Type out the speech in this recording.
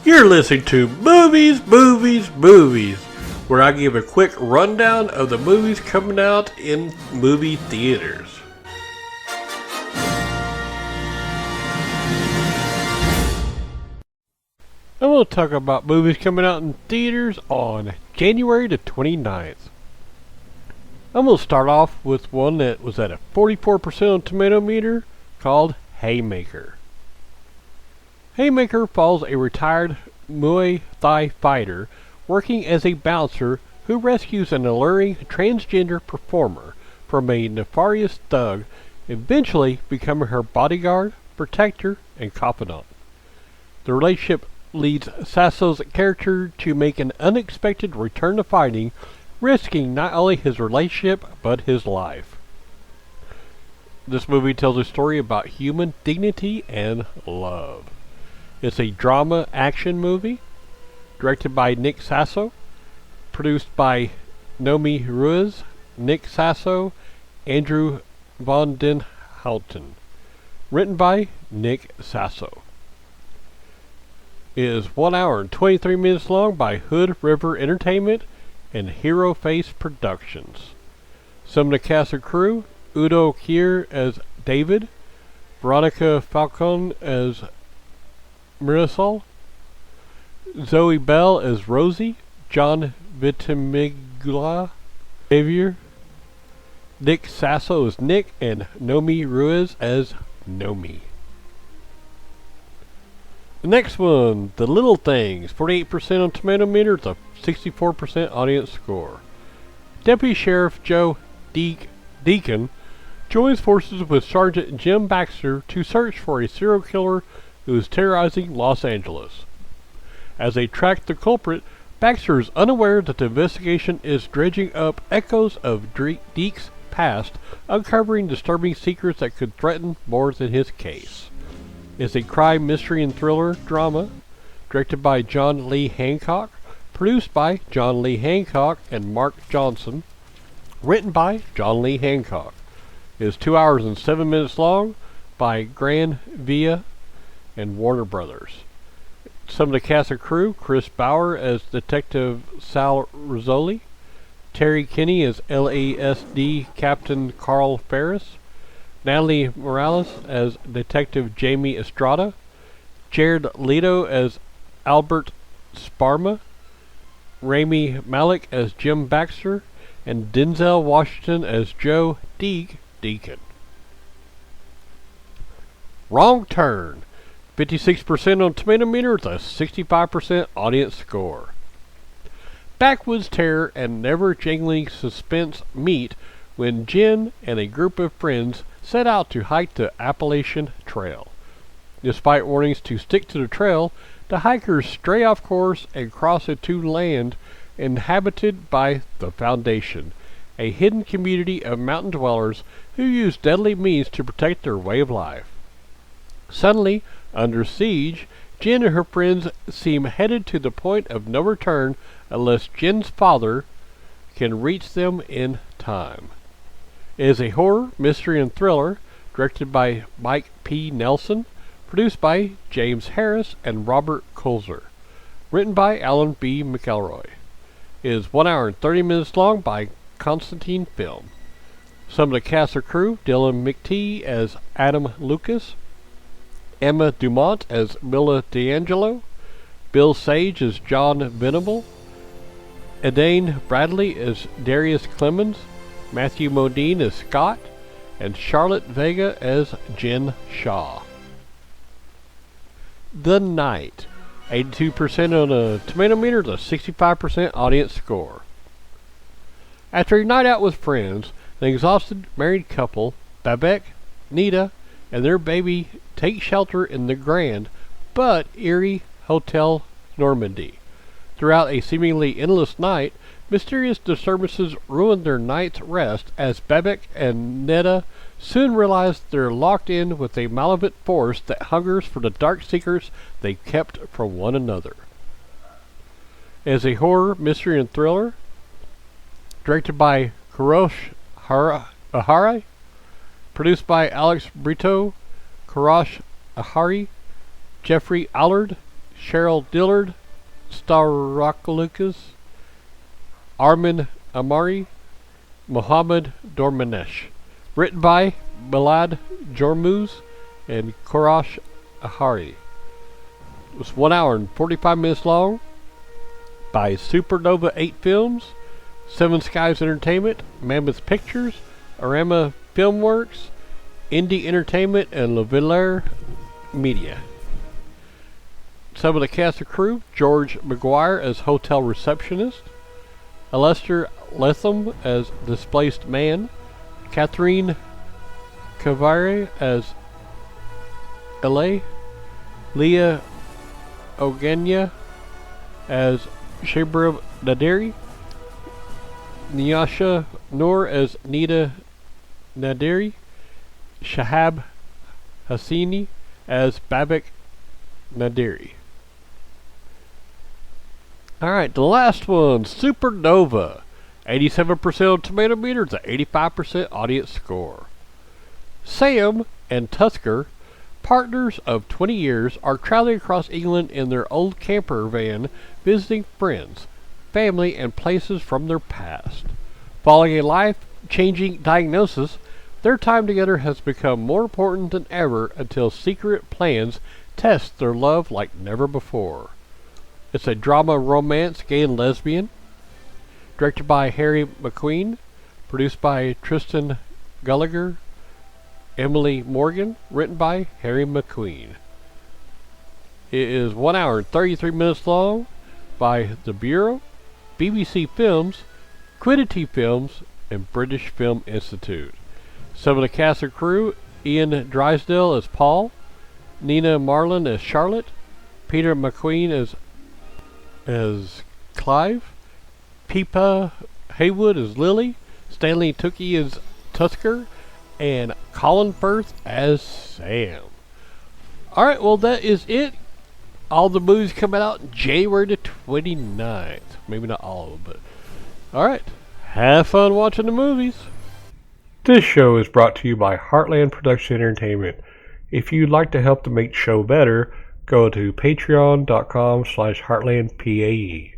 You're listening to Movies, where I give a quick rundown of the movies coming out in movie theaters. I'm going to talk about movies coming out in theaters on January the 29th. I'm going to start off with one that was at a 44% on Tomato Meter called Haymaker. Haymaker follows a retired Muay Thai fighter working as a bouncer who rescues an alluring transgender performer from a nefarious thug, eventually becoming her bodyguard, protector, and confidant. The relationship leads Sasso's character to make an unexpected return to fighting, risking not only his relationship but his life. This movie tells a story about human dignity and love. It's a drama action movie directed by Nick Sasso, produced by Nomi Ruiz, Nick Sasso, Andrew von den Houten. Written by Nick Sasso. It is 1 hour and 23 minutes long by Hood River Entertainment and Hero Face Productions. Some of the cast and crew: Udo Kier as David, Veronica Falcon as Marisol, Zoe Bell as Rosie, John Vitimiglia Xavier, Nick Sasso as Nick, and Nomi Ruiz as Nomi. The next one, The Little Things, 48% on Tomato Meter, with a 64% audience score. Deputy Sheriff Joe Deacon joins forces with Sergeant Jim Baxter to search for a serial killer who is terrorizing Los Angeles. As they track the culprit, Baxter is unaware that the investigation is dredging up echoes of Deke's past, uncovering disturbing secrets that could threaten more than his case. It's a crime, mystery, and thriller drama directed by John Lee Hancock, produced by John Lee Hancock and Mark Johnson, written by John Lee Hancock. It is 2 hours and 7 minutes long by Gran Via and Warner Brothers. Some of the cast and crew: Chris Bauer as Detective Sal Rizzoli, Terry Kinney as LASD Captain Carl Ferris, Natalie Morales as Detective Jamie Estrada, Jared Leto as Albert Sparma, Rami Malek as Jim Baxter, and Denzel Washington as Joe Deacon. Wrong Turn, 56% on Tomato Meter with a 65% audience score. Backwoods terror and never-jangling suspense meet when Jen and a group of friends set out to hike the Appalachian Trail. Despite warnings to stick to the trail, the hikers stray off course and cross into land inhabited by the Foundation, a hidden community of mountain dwellers who use deadly means to protect their way of life. Suddenly, under siege, Jen and her friends seem headed to the point of no return unless Jen's father can reach them in time. It is a horror, mystery, and thriller directed by Mike P. Nelson, produced by James Harris and Robert Kulzer, written by Alan B. McElroy. It is 1 hour and 30 minutes long by Constantine Film. Some of the cast or crew: Dylan McTee as Adam Lucas, Emma Dumont as Mila D'Angelo, Bill Sage as John Venable, Edane Bradley as Darius Clemens, Matthew Modine as Scott, and Charlotte Vega as Jen Shaw. The Night, 82% on a Tomato Meter, the 65% audience score. After a night out with friends, an exhausted married couple, Babette, Nita, and their baby take shelter in the grand but eerie Hotel Normandy. Throughout a seemingly endless night, mysterious disturbances ruin their night's rest as Babette and Neda soon realize they're locked in with a malevolent force that hungers for the dark secrets they kept from one another. As a horror, mystery, and thriller, directed by Kurosh Ahari, produced by Alex Brito, Karash Ahari, Jeffrey Allard, Cheryl Dillard, Staraklukas, Armin Amari, Mohammed Dormanesh. Written by Milad Jormuz and Korash Ahari. It was 1 hour and 45 minutes long. By Supernova 8 Films, Seven Skies Entertainment, Mammoth Pictures, Arama Filmworks, Indie Entertainment, and Laviller Media. Some of the cast and crew: George McGuire as hotel receptionist, Alester Letham as displaced man, Catherine Cavare as L.A., Leah Ogenya as Shabrib Naderi, Nyasha Noor as Nida Naderi, Shahab Hassini as Babak Naderi. Alright, the last one, Supernova. 87% on tomato meter, it's an 85% audience score. Sam and Tusker, partners of 20 years, are traveling across England in their old camper van, visiting friends, family, and places from their past. Following a life-changing diagnosis, their time together has become more important than ever until secret plans test their love like never before. It's a drama romance, gay and lesbian. Directed by Harry McQueen. Produced by Tristan Gallagher, Emily Morgan. Written by Harry McQueen. It is 1 hour and 33 minutes long. By The Bureau, BBC Films, Quiddity Films, and British Film Institute. Some of the cast and crew: Ian Drysdale as Paul, Nina Marlin as Charlotte, Peter McQueen as Clive, Pippa Haywood as Lily, Stanley Tucci as Tusker, and Colin Firth as Sam. Alright, well that is it. All the movies coming out January the 29th. Maybe not all of them, but alright. Have fun watching the movies. This show is brought to you by Heartland Production Entertainment. If you'd like to help to make the show better, go to patreon.com/heartlandpae.